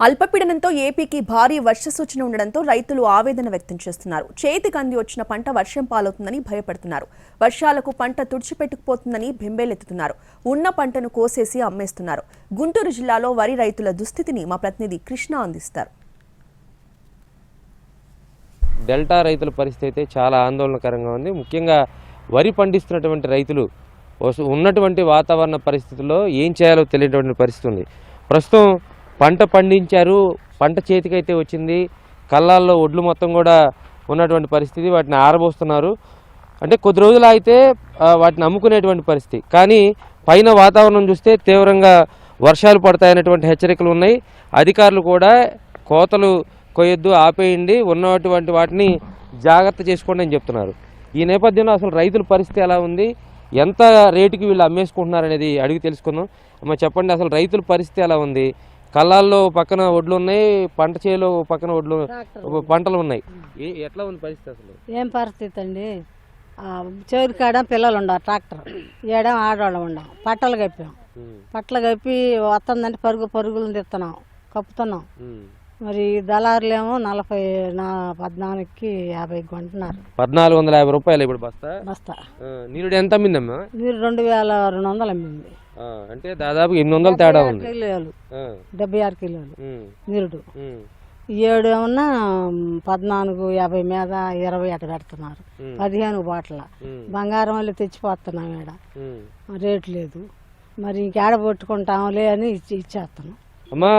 అల్పపీడనంతో ఏపీకి భారీ వర్ష సూచన ఉండడంతో రైతులు ఆవేదన వ్యక్తం చేస్తున్నారు. చేతికి అంది వచ్చిన పంట వర్షం పాలవుతుందని భయపడుతున్నారు. వర్షాలకు పంట తుడిచిపెట్టుకుపోతుందని బెంబేలెత్తుతున్నారు. ఉన్న పంటను కోసేసి అమ్మేస్తున్నారు. గుంటూరు జిల్లాలో వరి రైతుల దుస్థితిని మా ప్రతినిధి కృష్ణ అందిస్తారు. డెల్టా రైతుల పరిస్థితి అయితే చాలా ఆందోళనకరంగా ఉంది. ముఖ్యంగా వరి పండిస్తున్నటువంటి రైతులు ఉన్నటువంటి వాతావరణ పరిస్థితుల్లో ఏం చేయాలో తెలియనటువంటి పరిస్థితి ఉంది. ప్రస్తుతం పంట పండించారు, పంట చేతికైతే వచ్చింది, కళ్ళాల్లో ఒడ్లు మొత్తం కూడా ఉన్నటువంటి పరిస్థితి. వాటిని ఆరబోస్తున్నారు. అంటే కొద్ది రోజులు అయితే వాటిని అమ్ముకునేటువంటి పరిస్థితి. కానీ పైన వాతావరణం చూస్తే తీవ్రంగా వర్షాలు పడతాయనేటువంటి హెచ్చరికలు ఉన్నాయి. అధికారులు కూడా కోతలు కొయ్యొద్దు, ఆపేయండి, ఉన్నటువంటి వాటిని జాగ్రత్త చేసుకోండి అని చెప్తున్నారు. ఈ నేపథ్యంలో అసలు రైతుల పరిస్థితి ఎలా ఉంది, ఎంత రేటుకి వీళ్ళు అమ్మేసుకుంటున్నారు అనేది అడిగి తెలుసుకుందాం. అమ్మ చెప్పండి, అసలు రైతుల పరిస్థితి ఎలా ఉంది? కళ్ళాల్లో పక్కన ఒడ్లు ఉన్నాయి, పంట చేలో పక్కన ఒడ్లు పంటలు ఉన్నాయి. ఎట్లా ఉంది పరిస్థితి? అసలు ఏం పరిస్థితి అండి? చెవులు కాడ పిల్లలు ఉండవు, ట్రాక్టర్ ఏడాం ఆడవాళ్ళం ఉండవు, పట్టలు కప్పాం. పట్టలు కప్పి వస్తుందంటే పరుగులు తిస్తున్నాం, కప్పుతున్నాం. మరి దళారులేమో 14కి 50 కొంటున్నారు. 1450 రూపాయలు ఇప్పుడు బస్తా. నీరుడు ఎంత అమ్మిందమ్మా? నీరు 2200 అమ్మింది. అంటే దాదాపు 800 తేడా ఉంది. 76 కిలోలు నీరుడు. 7 ఏమన్నా 1450 మీద 20 అట్ట పెడుతున్నారు. 15 బాటల బంగారం వాళ్ళు తెచ్చిపోతున్నాం. ఈడ రేటు లేదు, మరి ఇంకేడ పట్టుకుంటాంలే అని ఇచ్చేస్తున్నాం. అమ్మా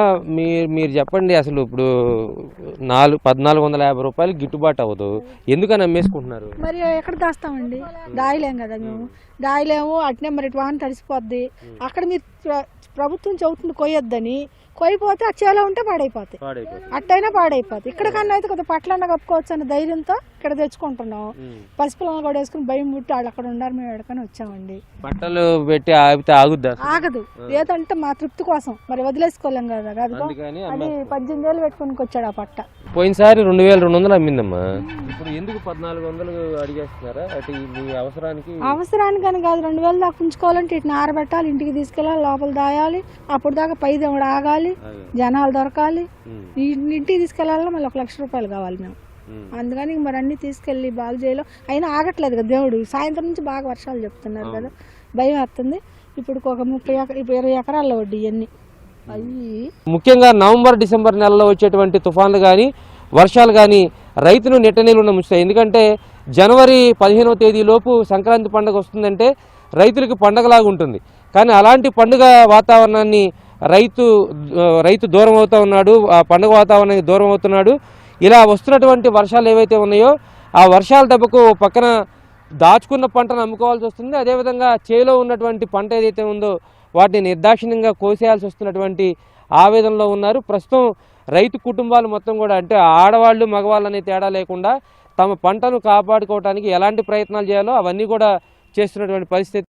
మీరు చెప్పండి, అసలు ఇప్పుడు 1450 రూపాయలు గిట్టుబాటు అవ్వదు, ఎందుకని అమ్మేసుకుంటున్నారు? మరి ఎక్కడ దాస్తామండి? దాయలేం కదా మేము, దాయలేము. అట్నే మరి వాహనం తడిసిపోద్ది. అక్కడ మీరు ప్రభుత్వం చెబుతుంది కొయ్యొద్దని, కొయ్యిపోతే ఆ చేలో ఉంటే పాడైపోతాయి, అట్టయినా పాడైపోతాయి. ఇక్కడ కన్నా అయితే కొద్దిగా పట్లన్నా కప్పుకోవచ్చు అనే ధైర్యంతో ఇక్కడ తెచ్చుకుంటున్నాం. పసిపిల్లలు కూడా వేసుకుని భయం పుట్టి వాళ్ళు అక్కడ ఉన్నారు, మేము ఎక్కడికైనా వచ్చామండి. బట్టలు పెట్టి ఆగితే ఆగుద్దా? ఆగదు. ఏదంటే మా తృప్తి కోసం మరి వదిలేసుకోలేం కదా. అది 18,000 పెట్టుకుని వచ్చాడు ఆ పట్ట. పోయినసారి 2200 అమ్మిందమ్మా, ఇప్పుడు ఎందుకు 1400 అడిగేస్తున్నారా? అటు మీ అవసరానికని కాదు, 2000 దాకా ఉంచుకోవాలంటే ఇటు ఆరబెట్టాలి, ఇంటికి తీసుకెళ్ళాలి, లోపల దాయాలి, అప్పుడు దాకా పై దేవుడు ఆగాలి, జనాలు దొరకాలి, ఇంటికి తీసుకెళ్ళాలి. మళ్ళీ 1 లక్ష రూపాయలు కావాలి మేము. అందుకని మరి అన్ని తీసుకెళ్ళి బాగు చేయలో అయినా ఆగట్లేదు కదా దేవుడు. సాయంత్రం నుంచి బాగా వర్షాలు చెప్తున్నారు కదా, భయం వస్తుంది. ఇప్పుడు ఒక 20 ఎకరాల్లో వడ్డీ ఇవన్నీ ముఖ్యంగా నవంబర్ డిసెంబర్ నెలలో వచ్చేటువంటి తుఫాన్లు కానీ వర్షాలు కానీ రైతును నెట్టనీళ్ళు ముంచుతాయి. ఎందుకంటే జనవరి 15వ తేదీలోపు సంక్రాంతి పండుగ వస్తుందంటే రైతులకు పండగలాగా ఉంటుంది. కానీ అలాంటి పండుగ వాతావరణాన్ని రైతు దూరం అవుతూ ఉన్నాడు, ఆ పండుగ వాతావరణానికి దూరం అవుతున్నాడు. ఇలా వస్తున్నటువంటి వర్షాలు ఏవైతే ఉన్నాయో ఆ వర్షాల దెబ్బకు పక్కన దాచుకున్న పంటను అమ్ముకోవాల్సి వస్తుంది. అదేవిధంగా చేలో ఉన్నటువంటి పంట ఏదైతే ఉందో వాటిని నిర్దాక్షిణ్యంగా కోసేయాల్సి వస్తున్నటువంటి ఆవేదనలో ఉన్నారు. ప్రస్తుతం రైతు కుటుంబాలు మొత్తం కూడా, అంటే ఆడవాళ్ళు మగవాళ్ళు అనే తేడా లేకుండా తమ పంటను కాపాడుకోవడానికి ఎలాంటి ప్రయత్నాలు చేయాలో అవన్నీ కూడా చేస్తున్నటువంటి పరిస్థితి.